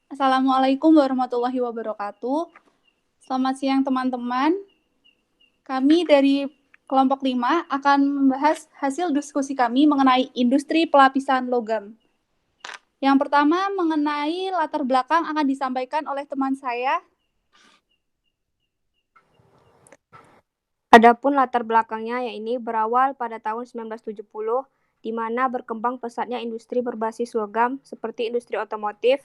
Assalamualaikum warahmatullahi wabarakatuh. Selamat siang teman-teman. Kami dari kelompok 5 akan membahas hasil diskusi kami mengenai industri pelapisan logam. Yang pertama mengenai latar belakang akan disampaikan oleh teman saya. Adapun latar belakangnya ini berawal pada tahun 1970, di mana berkembang pesatnya industri berbasis logam seperti industri otomotif,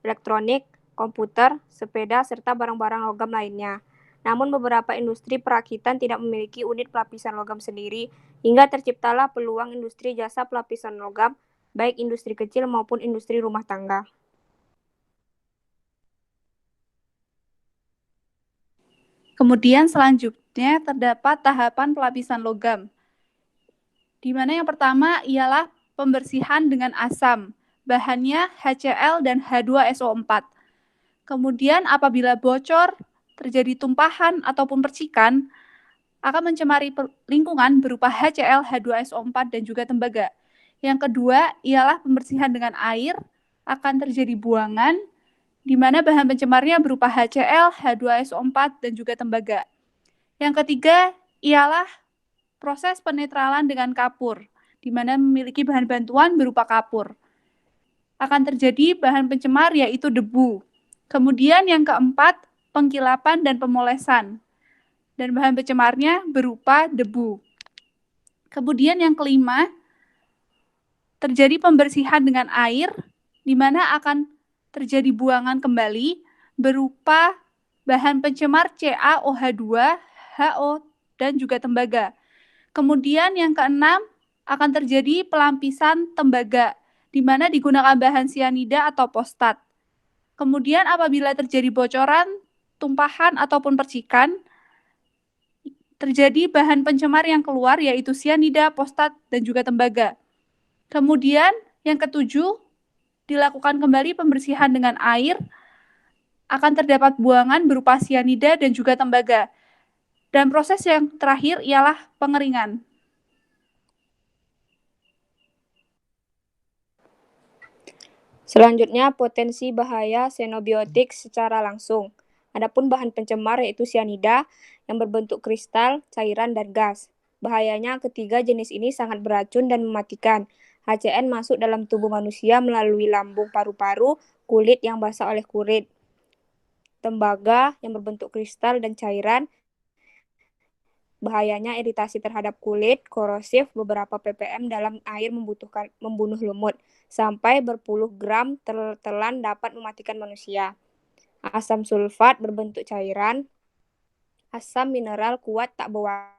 elektronik, komputer, sepeda, serta barang-barang logam lainnya. Namun beberapa industri perakitan tidak memiliki unit pelapisan logam sendiri, hingga terciptalah peluang industri jasa pelapisan logam, baik industri kecil maupun industri rumah tangga. Kemudian selanjutnya terdapat tahapan pelapisan logam, di mana yang pertama ialah pembersihan dengan asam. Bahannya HCl dan H2SO4. Kemudian apabila bocor, terjadi tumpahan ataupun percikan, akan mencemari lingkungan berupa HCl, H2SO4, dan juga tembaga. Yang kedua ialah pembersihan dengan air, akan terjadi buangan, di mana bahan pencemarnya berupa HCl, H2SO4, dan juga tembaga. Yang ketiga ialah proses penetralan dengan kapur, di mana memiliki bahan bantuan berupa kapur. Akan terjadi bahan pencemar yaitu debu. Kemudian yang keempat, pengkilapan dan pemolesan. Dan bahan pencemarnya berupa debu. Kemudian yang kelima, terjadi pembersihan dengan air, di mana akan terjadi buangan kembali berupa bahan pencemar CaOH2, HO, dan juga tembaga. Kemudian yang keenam, akan terjadi pelampisan tembaga, di mana digunakan bahan sianida atau postat. Kemudian apabila terjadi bocoran, tumpahan, ataupun percikan, terjadi bahan pencemar yang keluar yaitu sianida, postat, dan juga tembaga. Kemudian yang ketujuh, dilakukan kembali pembersihan dengan air, akan terdapat buangan berupa sianida dan juga tembaga. Dan proses yang terakhir ialah pengeringan. Selanjutnya, potensi bahaya xenobiotik secara langsung. Adapun bahan pencemar yaitu sianida yang berbentuk kristal, cairan, dan gas. Bahayanya ketiga jenis ini sangat beracun dan mematikan. HCN masuk dalam tubuh manusia melalui lambung, paru-paru, kulit yang basah oleh kurit. Tembaga yang berbentuk kristal dan cairan. Bahayanya iritasi terhadap kulit, korosif, beberapa ppm dalam air membunuh lumut, sampai berpuluh gram tertelan dapat mematikan manusia. Asam sulfat berbentuk cairan, asam mineral kuat tak berwarna,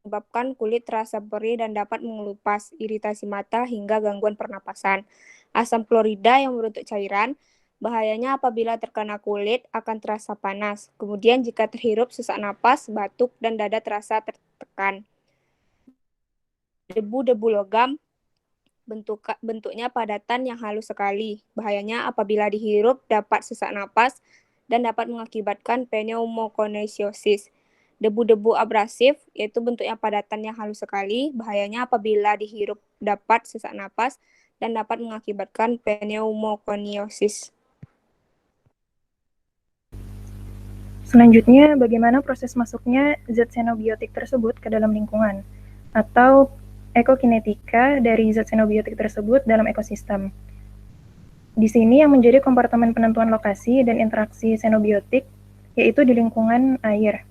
menyebabkan kulit terasa perih dan dapat mengelupas, iritasi mata hingga gangguan pernapasan. Asam klorida yang berbentuk cairan, bahayanya apabila terkena kulit akan terasa panas. Kemudian jika terhirup sesak napas, batuk, dan dada terasa tertekan. Debu-debu logam bentuknya padatan yang halus sekali. Bahayanya apabila dihirup dapat sesak napas dan dapat mengakibatkan pneumokoniosis. Debu-debu abrasif yaitu bentuknya padatan yang halus sekali. Bahayanya apabila dihirup dapat sesak napas dan dapat mengakibatkan pneumokoniosis. Selanjutnya, bagaimana proses masuknya zat xenobiotik tersebut ke dalam lingkungan, atau ekokinetika dari zat xenobiotik tersebut dalam ekosistem. Di sini yang menjadi kompartemen penentuan lokasi dan interaksi xenobiotik, yaitu di lingkungan air.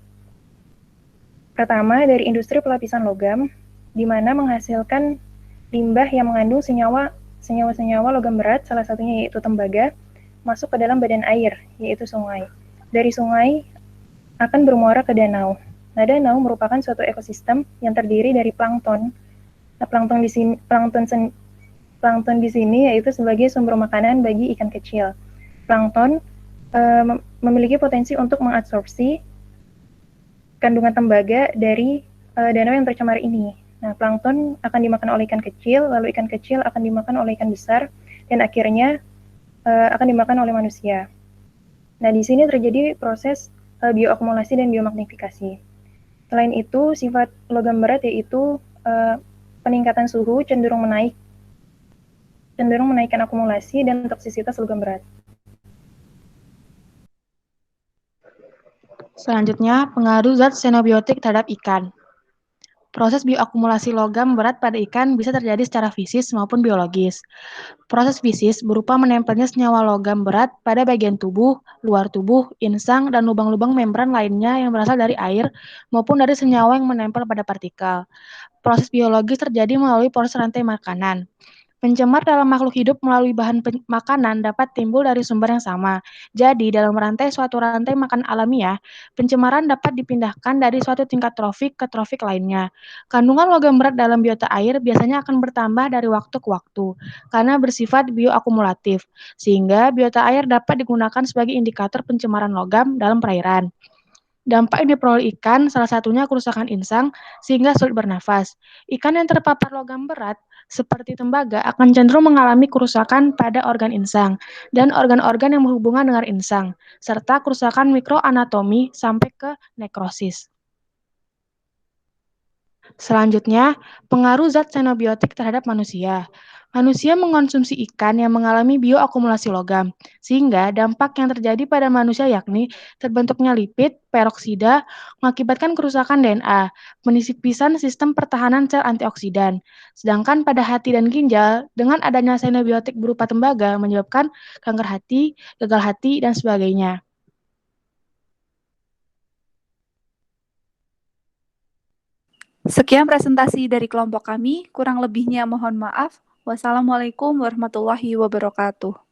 Pertama, dari industri pelapisan logam, di mana menghasilkan limbah yang mengandung senyawa logam berat, salah satunya yaitu tembaga, masuk ke dalam badan air, yaitu sungai. Dari sungai akan bermuara ke danau. Nah, danau merupakan suatu ekosistem yang terdiri dari plankton. Nah, plankton di sini yaitu sebagai sumber makanan bagi ikan kecil. Plankton memiliki potensi untuk mengabsorpsi kandungan tembaga dari danau yang tercemar ini. Nah, plankton akan dimakan oleh ikan kecil, lalu ikan kecil akan dimakan oleh ikan besar, dan akhirnya akan dimakan oleh manusia. Nah, di sini terjadi proses bioakumulasi dan biomagnifikasi. Selain itu, sifat logam berat yaitu peningkatan suhu cenderung menaik cenderung menaikkan akumulasi dan toksisitas logam berat. Selanjutnya, pengaruh zat xenobiotik terhadap ikan. Proses bioakumulasi logam berat pada ikan bisa terjadi secara fisis maupun biologis. Proses fisis berupa menempelnya senyawa logam berat pada bagian tubuh, luar tubuh, insang, dan lubang-lubang membran lainnya yang berasal dari air maupun dari senyawa yang menempel pada partikel. Proses biologis terjadi melalui proses rantai makanan. Pencemar dalam makhluk hidup melalui bahan makanan dapat timbul dari sumber yang sama. Jadi, dalam suatu rantai makan alamiah, pencemaran dapat dipindahkan dari suatu tingkat trofik ke trofik lainnya. Kandungan logam berat dalam biota air biasanya akan bertambah dari waktu ke waktu, karena bersifat bioakumulatif, sehingga biota air dapat digunakan sebagai indikator pencemaran logam dalam perairan. Dampak yang diperoleh ikan salah satunya kerusakan insang sehingga sulit bernafas. Ikan yang terpapar logam berat seperti tembaga akan cenderung mengalami kerusakan pada organ insang dan organ-organ yang berhubungan dengan insang, serta kerusakan mikroanatomi sampai ke nekrosis. Selanjutnya, pengaruh zat xenobiotik terhadap manusia. Manusia mengonsumsi ikan yang mengalami bioakumulasi logam, sehingga dampak yang terjadi pada manusia yakni terbentuknya lipid, peroksida, mengakibatkan kerusakan DNA, penisipisan sistem pertahanan sel antioksidan. Sedangkan pada hati dan ginjal, dengan adanya xenobiotik berupa tembaga menyebabkan kanker hati, gagal hati, dan sebagainya. Sekian presentasi dari kelompok kami, kurang lebihnya mohon maaf. Wassalamualaikum warahmatullahi wabarakatuh.